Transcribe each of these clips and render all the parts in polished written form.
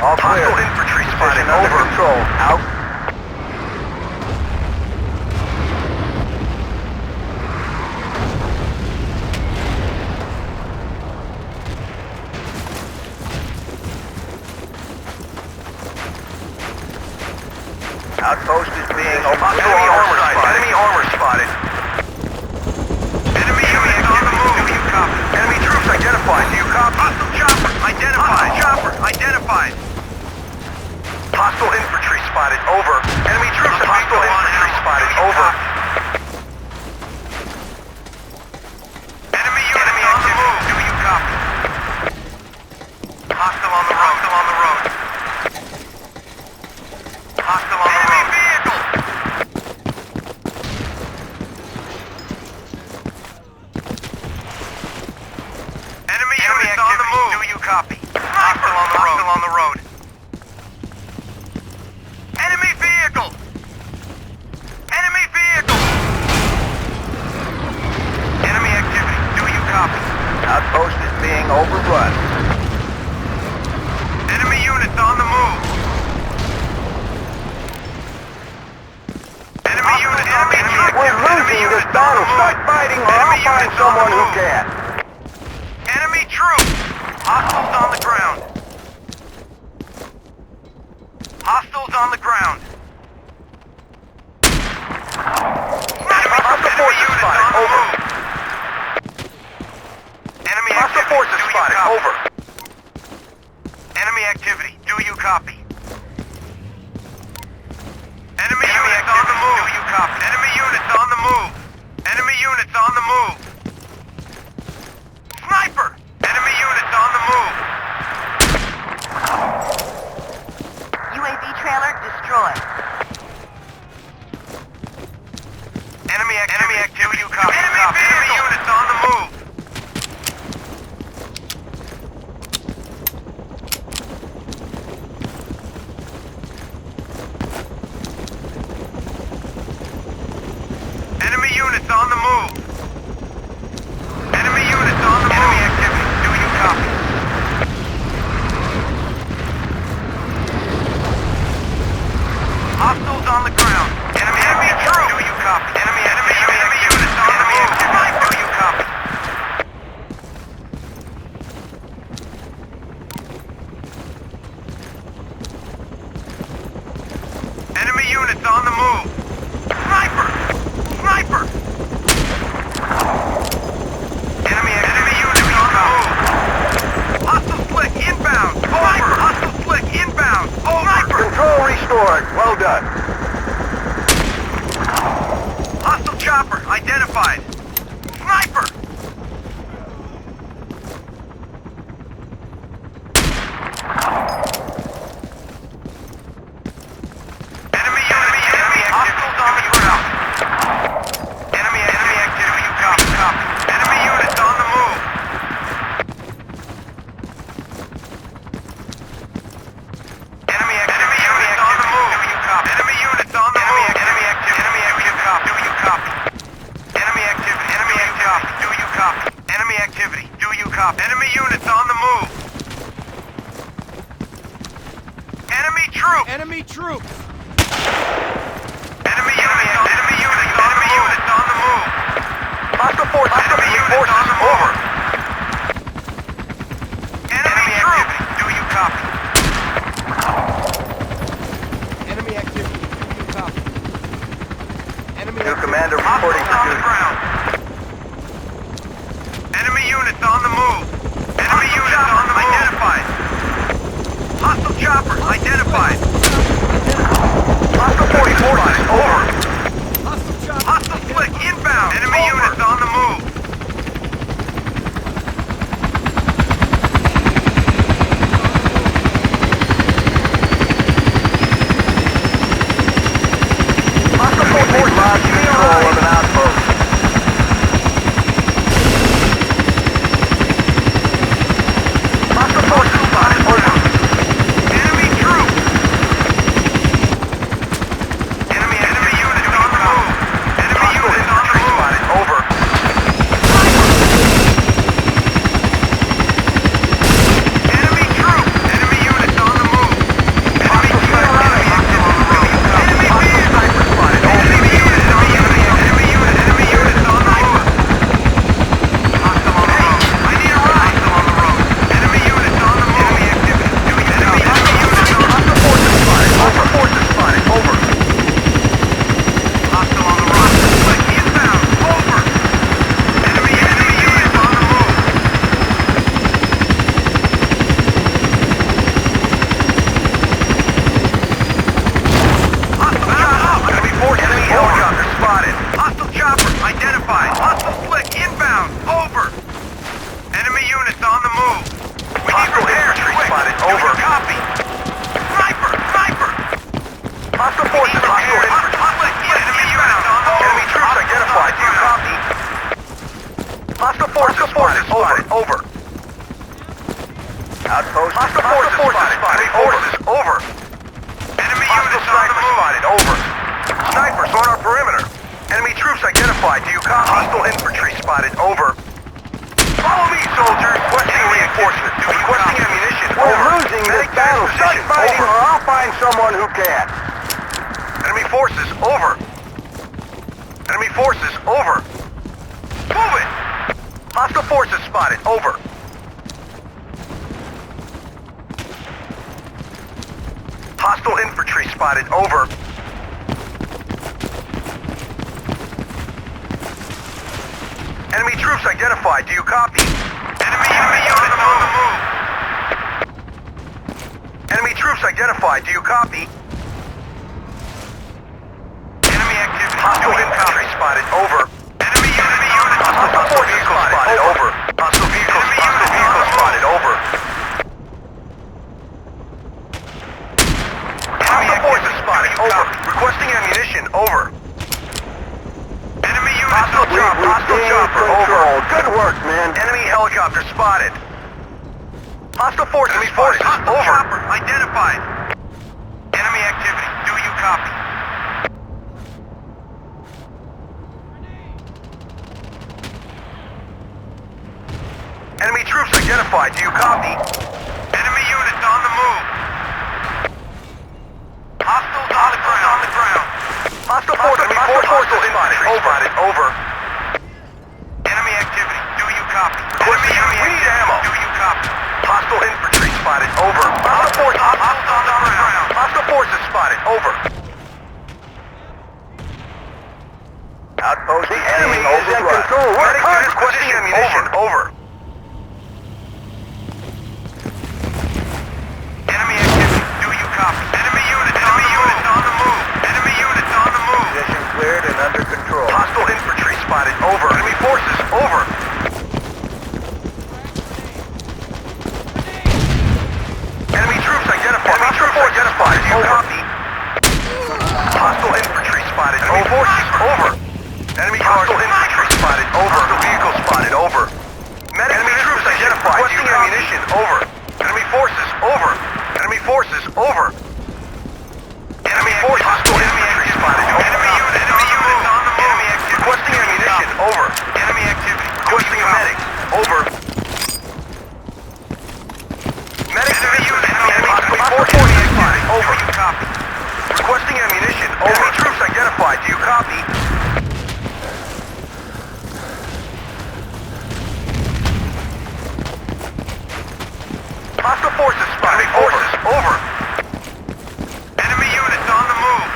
All clear. Hostile infantry spotted. Position under Over. control. Out. Outpost is being opened. Enemy armor spotted. Enemy units on the move. Do you copy? Enemy troops identified. Do you copy? Hostile chopper identified. Chopper identified. Hostile infantry spotted. Over. Enemy troops. Hostile infantry spotted. Over. Enemy units on the move. Do you copy? Hostile on the road. Hostile on the road. Hostile on the road. Enemy vehicle. Enemy units on the move. Do you copy? Hostile on the road. Hostile on the road. Enemy vehicle. Enemy vehicle. Enemy activity. Do you copy? Outpost is being overrun. Enemy units on the move. Enemy units on the move. We're losing this battle. Start fighting or I'll find someone who can. Enemy troops. Hostiles on the ground. Hostiles on the ground. Hostile forces spotted. Over. Enemy hostile forces spotted. Over. Enemy activity. Do you copy? Enemy units on the move. Do you copy? Enemy units on the move. Enemy units on the move. Sniper! Enemy units on the move. UAV trailer destroyed. Enemy activity. Do you copy? Enemy units on the move. Enemy units on the move. Enemy units on the move. Enemy activity. Do you copy? Hostiles on the ground. Enemy troops. Do you copy? Enemy units on the move. Do you copy? Enemy units on the move. Sniper! Sniper! Enemy units on the move. Hostile flick inbound. Over. Hostile flick inbound. Over. Sniper! Control restored. Well done. Hostile chopper identified. Sniper! Enemy hostiles on the ground. Enemy activity. You copy. Enemy units on the move. Enemy units on the move. Do you copy? Enemy units on the move. Enemy activity. Do you copy? Enemy activity. Do you copy? Enemy activity. Do you copy? Enemy units on the move. Enemy troops. Enemy troops! Enemy units on the move. Hostile forces. Enemy units on the move. Over. Enemy troops. Do you copy? Enemy activity. Do you copy? Enemy New activity. commander reporting Hostiles for on the duty. ground. Enemy units on the move. Enemy units on the move. Identified. Hostile chopper identified. Hostile 44 spotted. Over. Hostile chopper. Hostile flick inbound. Enemy units on the move. Hostile 44 lost control of an outpost. Hostile forces spotted. Over. Enemy troops. Reinforcements on our perimeter. Enemy troops identified. Do you copy? Hostile infantry spotted. Over. Follow me, soldiers. Requesting reinforcements. Requesting ammunition. We're losing this battle. Start fighting or I'll find someone who can. Enemy forces. Over. Enemy forces. Over. Move it. Hostile forces spotted. Over. Hostile infantry spotted. Over. Enemy troops identified. Do you copy? Enemy units on the move. Enemy troops identified. Do you copy? Enemy activity. Hostile infantry spotted. Over. Enemy units. Hostile forces spotted. Over. Hostile vehicles spotted. Over. Hostile forces spotted. Over. Requesting ammunition. Over. Enemy units. Hostile chopper. Over. Good work, man. Enemy helicopter spotted. Hostile forces. Enemy forces. Hostile over. Chopper identified. Enemy activity. Do you copy? Enemy troops identified. Do you copy? Enemy units on the move. Hostiles on the ground. Hostile forces. Spotted. Over. Enemy activity. Do you copy? We need ammo. Do you copy? Hostile infantry spotted. Over. Hostile forces. Hostiles on the ground. Hostile forces spotted. Over. Outpost. The enemy is in control. We're requesting ammunition. Over. Enemy activity. Do you copy? Enemy units on the move. Enemy units on the move. Position cleared and under control. Hostile infantry spotted. Over. Enemy forces. Over. Enemy troops identified. Do you copy? Hostile infantry spotted. Enemy forces. Over. Enemy hostile infantry spotted. Over. Hostile vehicle spotted. Over. Enemy troops identified. Do you ammunition. Over. Enemy forces. Over. Enemy forces. Over. Enemy forces. Hostile infantry spotted. Enemy units on the move. Enemy activity. Requesting ammunition. Over. Enemy activity. Requesting a medic. Over. Medic. Enemy units. Enemy forces spotted. Over. You copy. Requesting ammunition. Over. Enemy troops identified. Do you copy? Hostile forces spotted. Enemy forces. Over. Enemy units on the move.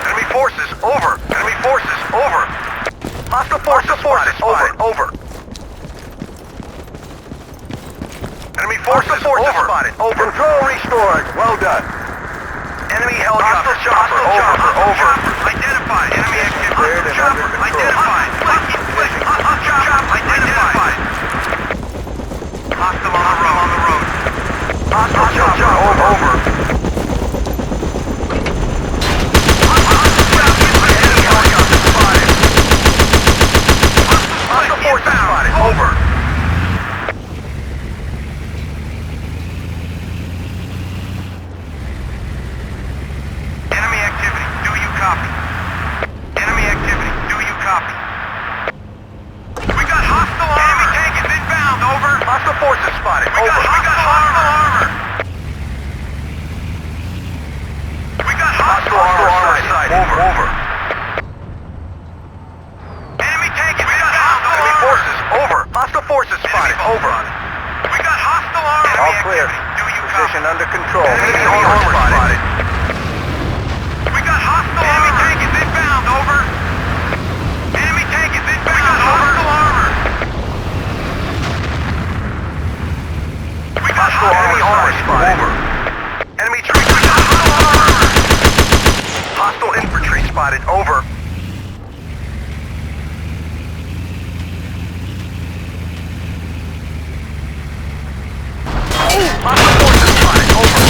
Enemy forces. Over. Enemy forces. Over. Hostile forces spotted. Over. Enemy forces spotted. Over. Control restored. Well done. Enemy helicopter chopper. Over. Identified. Enemy active. Cleared and under control. Identified. Chopper identified. Hostile on the road. Hostile chopper. Over. Enemy helicopter spotted. Hostile forces spotted. Over. Enemy activity. Do you copy? Enemy activity. Do you copy? We got hostile armor. Enemy tank is inbound. Over. Hostile forces spotted. Over. We got hostile armor. We got hostile armor sighted. Over. Enemy tank is inbound. Enemy forces. Over. Hostile forces spotted. Over. We got hostile armor. All clear. Do you position under control. Enemy armor spotted. We got hostile armor. Enemy tank is inbound. Over. Enemy tank is inbound. We got hostile armor. We got hostile armor spotted. Over. Enemy troops. We got hostile armor. Hostile infantry spotted. Over. Hostile forces spotted. Over.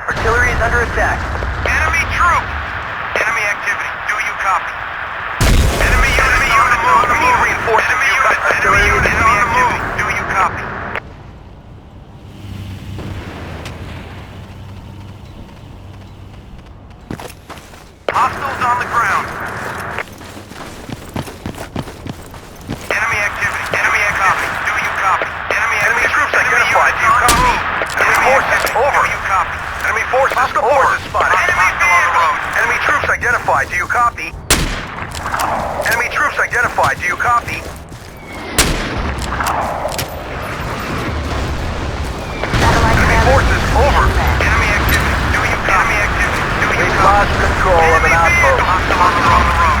Artillery is under attack. Enemy troops. Enemy activity. Do you copy? Enemy units on the move. We need reinforcements. Enemy units on the move. Do you copy? Hostiles on the ground. Enemy activity. Enemy copy. Do you copy? Enemy troops identified. Do you copy? Enemy forces over. Do you copy? Enemy forces forces spotted. Hostile on the road. Enemy troops identified. Do you copy? Enemy troops identified. Do you copy? Enemy forces over. Enemy activity. Do you copy? Enemy activity. Do you We've copy? lost control of an outpost. Hostile on the road.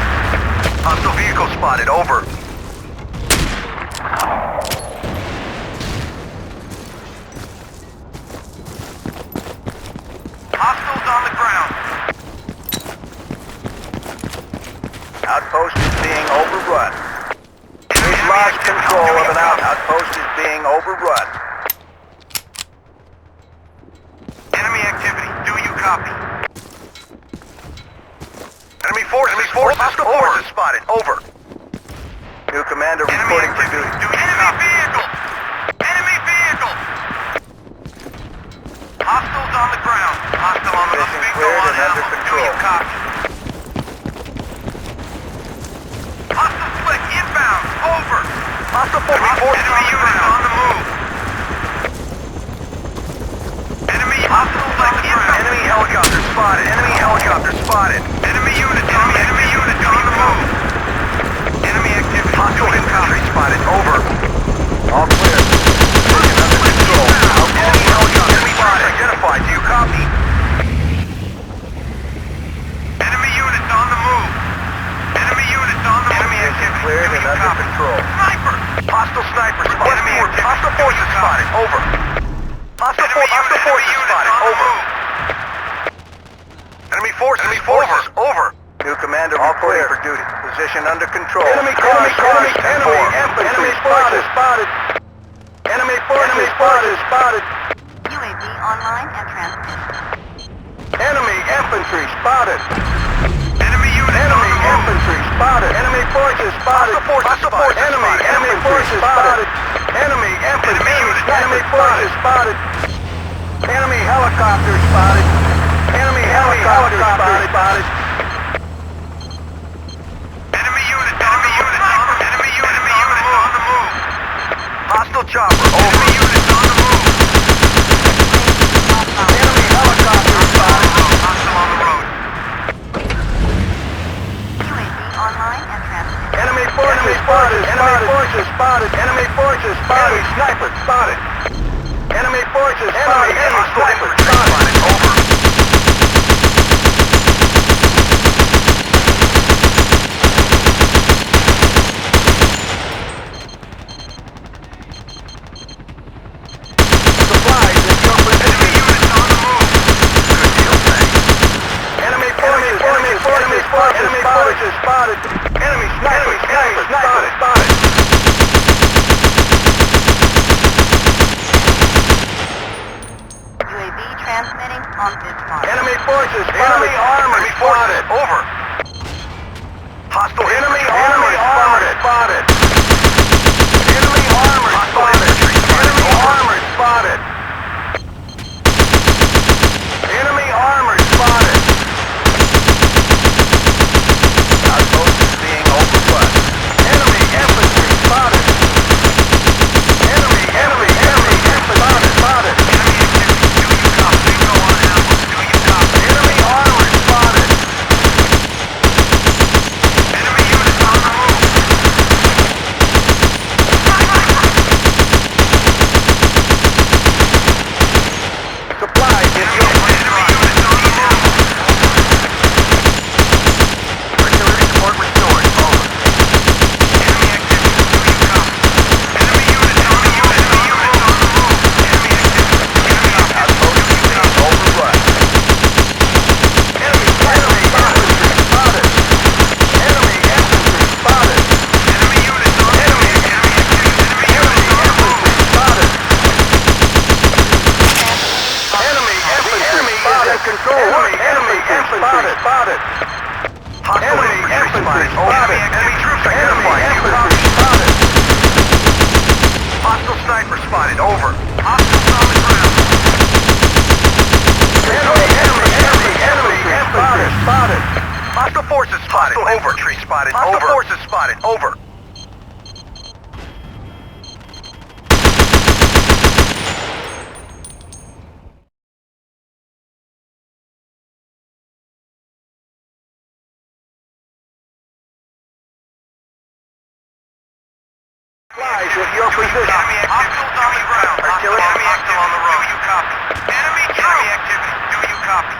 Hostile vehicle spotted. Over. Hostiles on the ground. Outpost is being overrun. We've lost control of an outpost is being overrun. Enemy activity. Do you copy? Enemy forces spotted. Over. New commander Enemy reporting for activity. duty. Do you copy? Vehicle. Enemy vehicle. Hostiles on the ground. Hostile on the Mission vehicle cleared on and under Alpha. Do control. you copy? Hostile split inbound. Over. Hostile forces Enemy units on the move. Enemy hostiles on the ground. Enemy helicopter spotted. Enemy helicopter spotted. Enemy units on the move. Enemy activity. Hostile infantry spotted. Over. All clear. Mission under control. Enemy helicopter spotted. Identified. Do you copy? Enemy units on the move. Enemy units on the move. Enemy activity. Cleared and under control. Sniper. Hostile sniper spotted. Enemy activity. Hostile forces spotted. Over. Hostile forces spotted. Over. Enemy forces. Over. New commander reporting for duty. Position under control. Enemy infantry spotted. Enemy forces spotted. UAV online and transmitting. Enemy infantry spotted. Enemy units on the move. infantry spotted. Enemy forces spotted. Enemy forces spotted. Enemy infantry. Enemy forces spotted. Enemy helicopter spotted. Enemy helicopter spotted. Enemy units on the move. Enemy units on the move. Hostile chopper. Over. Enemy units on the move. Enemy helicopter spotted. Hostile on the road. UAV online and transmitting. Enemy forces spotted. Enemy forces spotted. Enemy forces spotted. Enemy sniper spotted. Enemy forces spotted. Enemy sniper spotted. Over. Supplies in your position. Enemy units on the move. Good deal, thanks. Enemy forces spotted. Enemy sniper spotted. UAV transmitting on this mark. Enemy forces spotted. Enemy armor spotted. Over. Hostile enemy armor spotted. Enemy armor spotted. Enemy armor spotted. Enemy armor spotted. Outpost is being overrun. Enemy infantry spotted. Enemy infantry spotted. Enemy activity. Do you copy? Go on Alpha. Do you copy? Enemy armor spotted. Enemy units on the move. Supplies in your Enemy units on the move. artillery support restored. Over. Enemy activity. Do you copy? Enemy units on the move. Enemy units on the move. Enemy activity. Enemy Outpost is being overrun. Enemy infantry spotted. Enemy infantry spotted. Enemy units on the move. Enemy activity. Enemy units on the move. Infantry spotted. Enemy infantry spotted. Enemy infantry spotted. Enemy infantry spotted. Enemy troops identified. Infantry spotted. Hostile sniper spotted. Over. Hostiles on the ground. Enemy infantry spotted. Hostile spotted. Over. Flies with your position. Hostiles on the ground. Artillery. Enemy active on the road. Do you copy? Enemy activity. Do you copy?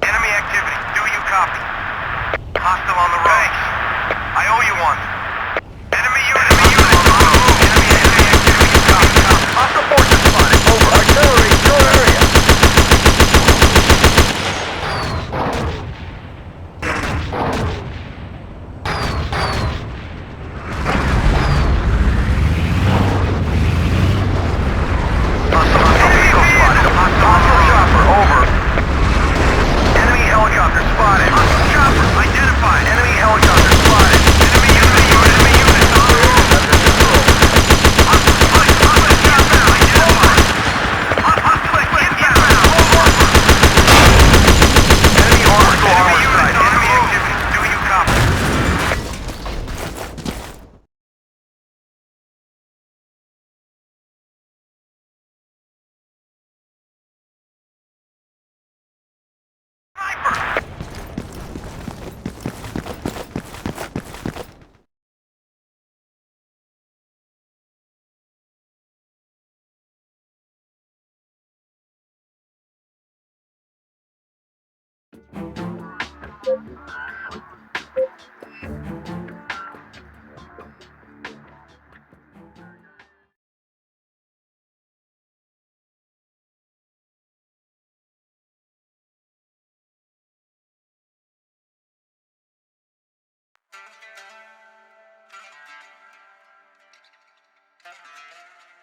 Enemy activity. Do you copy? Hostile on the road. I owe you one. Enemy unit. Enemy activity. Do you copy? Hostile forces spotted. Over. Artillery. Your area. Hostile vehicle spotted. Hostile chopper. Over. Enemy helicopter spotted. Hostile chopper identified. Enemy helicopter spotted. Enemy unit. Enemy unit on the road. Under control. Hostile chopper identified. Hostile inbound. Over. Enemy hostile armor sighted. Enemy activity. Do you copy?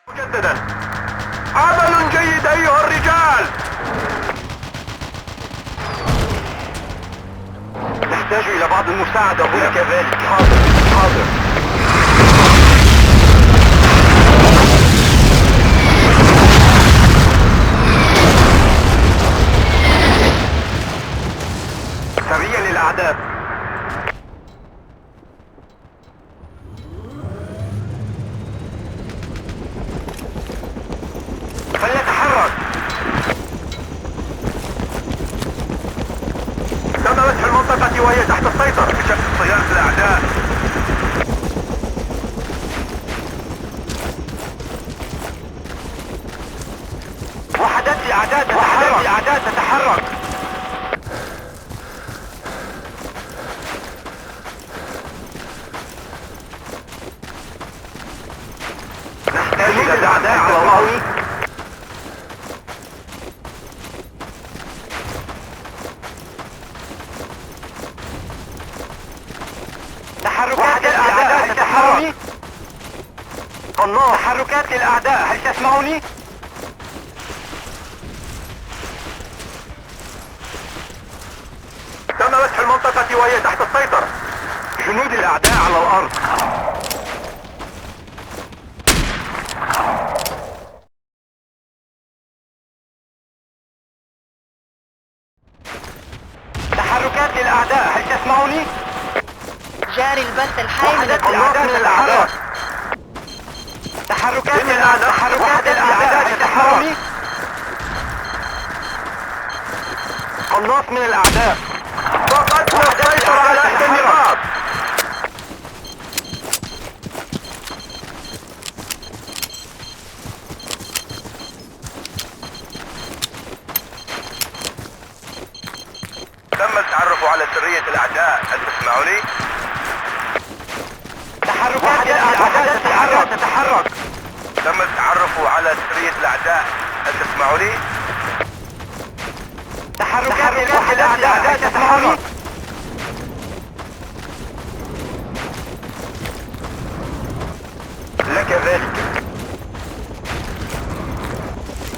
مجددا عمل جيد ايها الرجال. نحتاج الى بعض المساعدة هنا كذلك. حاضر حاضر. سريا للاعداء. فليتحرك. تم مسح المنطقة وهي تحت السيطرة بشكل صيانة الأعداء. وحدات الأعداء تتحرك. نحتاج إلى الأعداء على الله. تحركات الأعداء تتحرك. الله. تحركات الأعداء هل تسمعني؟ تم مسح المنطقة وهي تحت السيطرة. جنود الأعداء على الأرض. تحركات الأعداء هل تسمعني؟ جاري البث الحي من وحدات الأعداء تتحرك. تحركات الأعداء تتحرك. قناص من الأعداء. فقدنا السيطرة على إحدى النقاط. تم التعرف على سرية الأعداء. هل تسمعني؟ تحركات الأعداء تتحرك. تم التعرف على سرية الأعداء. هل تسمعني؟ تحركات الأعداء تتحرك. لك ذلك.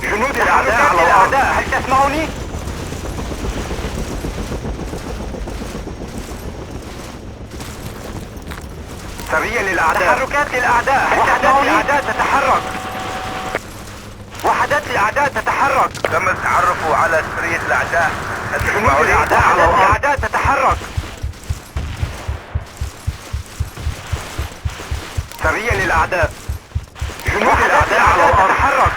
جنود الأعداء على الأرض. هل تسمعني؟ سريا للأعداء. تحركات الأعداء. وحدات الأعداء تتحرك. وحدات الأعداء تتحرك. تم التعرف على سرية الأعداء. جنود الأعداء على الأرض. الأعداء تتحرك. سريع للأعداء. جنود الأعداء على الأرض. تحرك.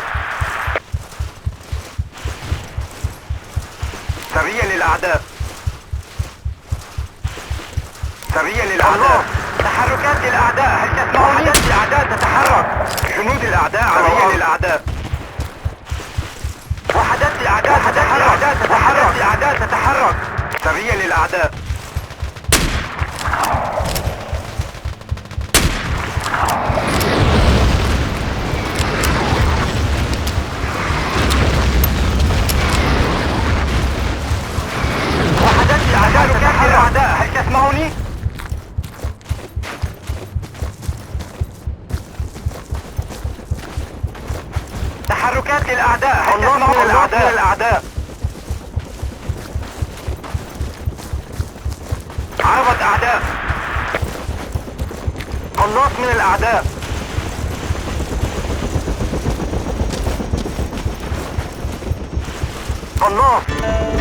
سريع للأعداء. سريع للأعداء. تحركات للأعداء. هل تسمعوني؟ وحدات الأعداء تتحرك. جنود الأعداء على الأرض. للأعداء. وحدات الأعداء تتحرك. وحدات الأعداء تتحرك. سريع للأعداء. وحدات الأعداء تتحرك. هل تسمعوني؟ تحركات للأعداء. هل تسمعون الأعداء؟ عربة أعداء. قناص من الأعداء. قناص.